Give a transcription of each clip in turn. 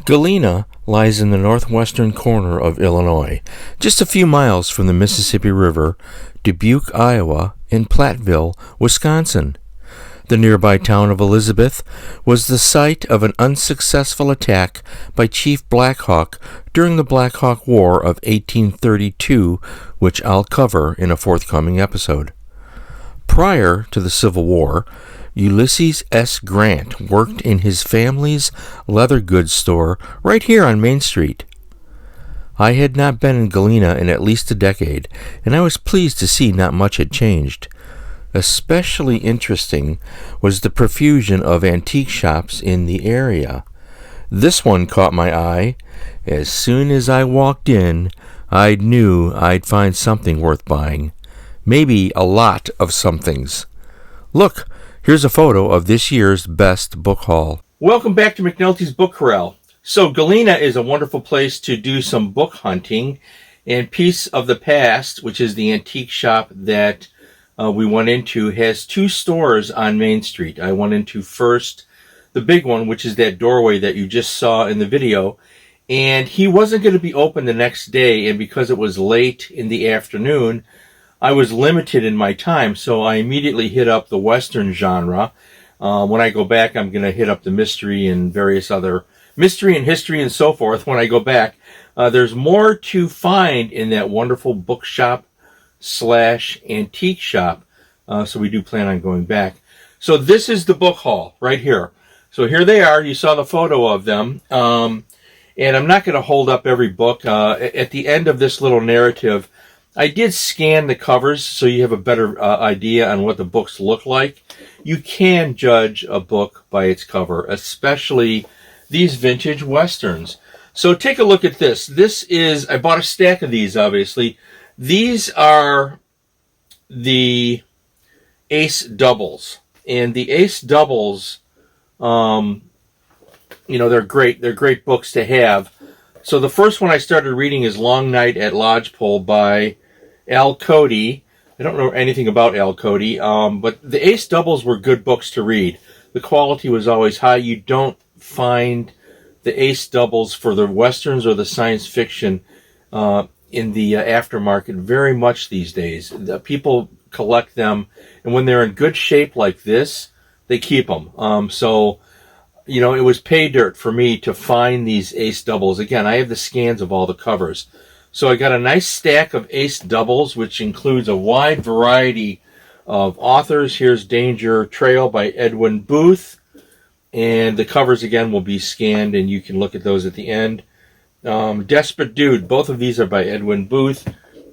Galena lies in the northwestern corner of Illinois, just a few miles from the Mississippi River, Dubuque, Iowa, and Platteville, Wisconsin. The nearby town of Elizabeth was the site of an unsuccessful attack by Chief Black Hawk during the Black Hawk War of 1832, which I'll cover in a forthcoming episode. Prior to the Civil War, Ulysses S. Grant worked in his family's leather goods store right here on Main Street. I had not been in Galena in at least a decade, and I was pleased to see not much had changed. Especially interesting was the profusion of antique shops in the area. This one caught my eye. As soon as I walked in, I knew I'd find something worth buying. Maybe a lot of somethings. Look, here's a photo of this year's best book haul. Welcome back to McNulty's Book Corral. So Galena is a wonderful place to do some book hunting, and Piece of the Past, which is the antique shop that we went into, has two stores on Main Street. I went into first the big one, which is that doorway that you just saw in the video, and he wasn't going to be open the next day, and because it was late in the afternoon, I was limited in my time, so I immediately hit up the Western genre. When I go back, I'm going to hit up the mystery and various other mystery and history and so forth. When I go back, there's more to find in that wonderful bookshop / antique shop, so we do plan on going back. So this is the book haul right here. So here they are. You saw the photo of them, and I'm not going to hold up every book. At the end of this little narrative, I did scan the covers so you have a better idea on what the books look like. You can judge a book by its cover, especially these vintage westerns. So take a look at this. This is, I bought a stack of these, obviously. These are the Ace Doubles. And the Ace Doubles, they're great. They're great books to have. So the first one I started reading is Long Night at Lodgepole by Al Cody. I don't know anything about Al Cody, but the Ace Doubles were good books to read. The quality was always high. You don't find the Ace Doubles for the westerns or the science fiction in the aftermarket very much these days. People collect them, and when they're in good shape like this, they keep them. It was pay dirt for me to find these Ace Doubles. Again, I have the scans of all the covers. So I got a nice stack of Ace Doubles, which includes a wide variety of authors. Here's Danger Trail by Edwin Booth. And the covers, again, will be scanned, and you can look at those at the end. Desperate Dude, both of these are by Edwin Booth.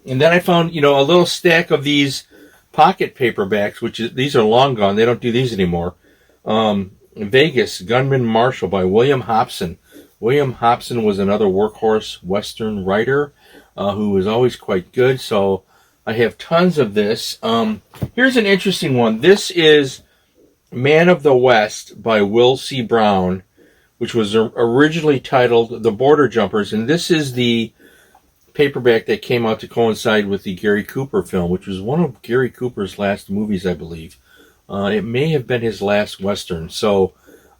And then I found, a little stack of these pocket paperbacks, these are long gone. They don't do these anymore. Vegas, Gunman Marshall by William Hobson. William Hobson was another workhorse Western writer who was always quite good, so I have tons of this. Here's an interesting one. This is Man of the West by Will C. Brown, which was originally titled The Border Jumpers, and this is the paperback that came out to coincide with the Gary Cooper film, which was one of Gary Cooper's last movies, I believe. It may have been his last Western. So,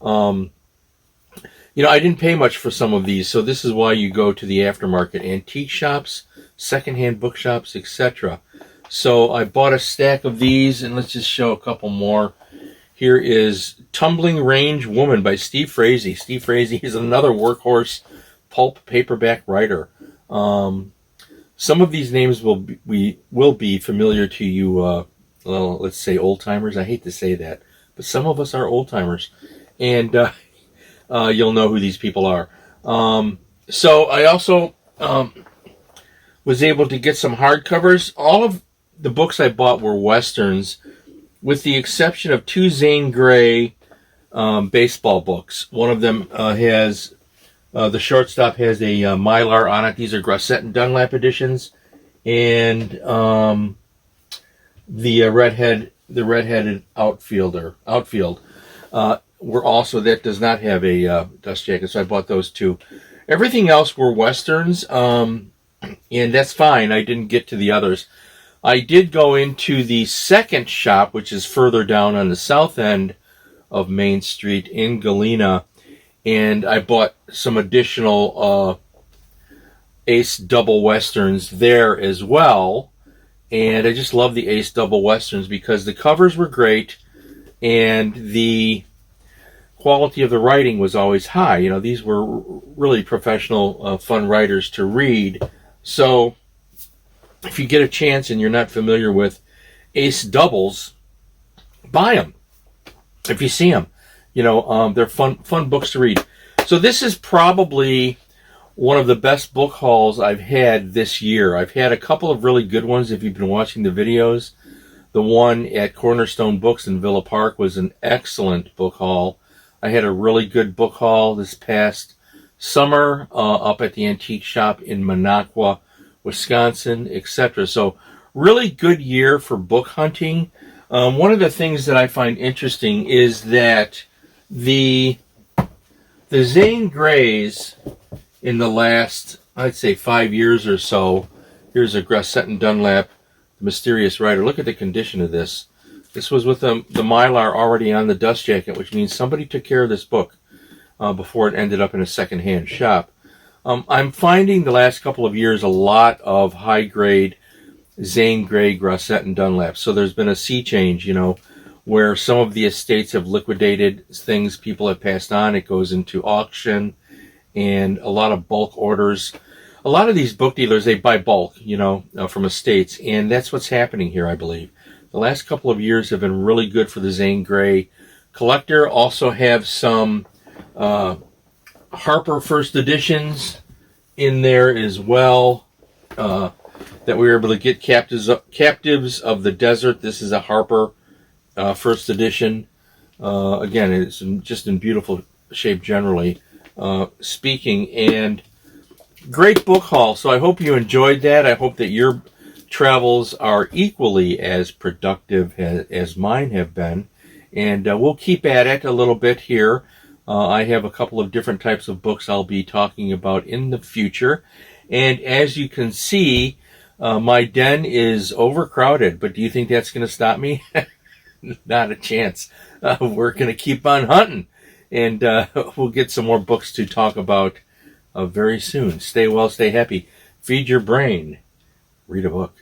I didn't pay much for some of these, so this is why you go to the aftermarket antique shops, secondhand bookshops, etc. So I bought a stack of these, and let's just show a couple more. Here is Tumbling Range Woman by Steve Frazee. Steve Frazee is another workhorse pulp paperback writer. Some of these names will be familiar to you, let's say old-timers. I hate to say that, but some of us are old-timers, and you'll know who these people are. So I also was able to get some hardcovers. All of the books I bought were Westerns, with the exception of two Zane Grey baseball books. One of them has, the shortstop has a Mylar on it. These are Grosset and Dunlap editions. And the redheaded outfield were also, that does not have a dust jacket, so I bought those too. Everything else were Westerns, and that's fine. I didn't get to the others. I did go into the second shop, which is further down on the south end of Main Street in Galena, and I bought some additional Ace Double Westerns there as well. And I just love the Ace Double Westerns because the covers were great and the quality of the writing was always high. You know, these were really professional, fun writers to read. So if you get a chance and you're not familiar with Ace Doubles, buy them if you see them. You know, they're fun books to read. So this is probably one of the best book hauls I've had this year. I've had a couple of really good ones if you've been watching the videos. The one at Cornerstone Books in Villa Park was an excellent book haul. I had a really good book haul this past summer up at the antique shop in Minocqua, Wisconsin, etc. So really good year for book hunting. One of the things that I find interesting is that the Zane Greys in the last, I'd say, 5 years or so. Here's a Grasset and Dunlap, The Mysterious Writer. Look at the condition of this. This was with the Mylar already on the dust jacket, which means somebody took care of this book before it ended up in a secondhand shop. I'm finding the last couple of years a lot of high-grade Zane Grey Grasset and Dunlap. So there's been a sea change, you know, where some of the estates have liquidated things people have passed on. It goes into auction and a lot of bulk orders. A lot of these book dealers, they buy bulk, you know, from estates, and that's what's happening here, I believe. The last couple of years have been really good for the Zane Grey collector. Also have some Harper first editions in there as well that we were able to get. Captives of the Desert. This is a Harper first edition. Again, it's just in beautiful shape generally speaking, and great book haul. So I hope you enjoyed that. I hope that your travels are equally as productive as mine have been, and we'll keep at it a little bit here. I have a couple of different types of books I'll be talking about in the future, and as you can see, my den is overcrowded, but do you think that's going to stop me? Not a chance. We're going to keep on hunting, and we'll get some more books to talk about very soon. Stay well, stay happy, feed your brain, read a book.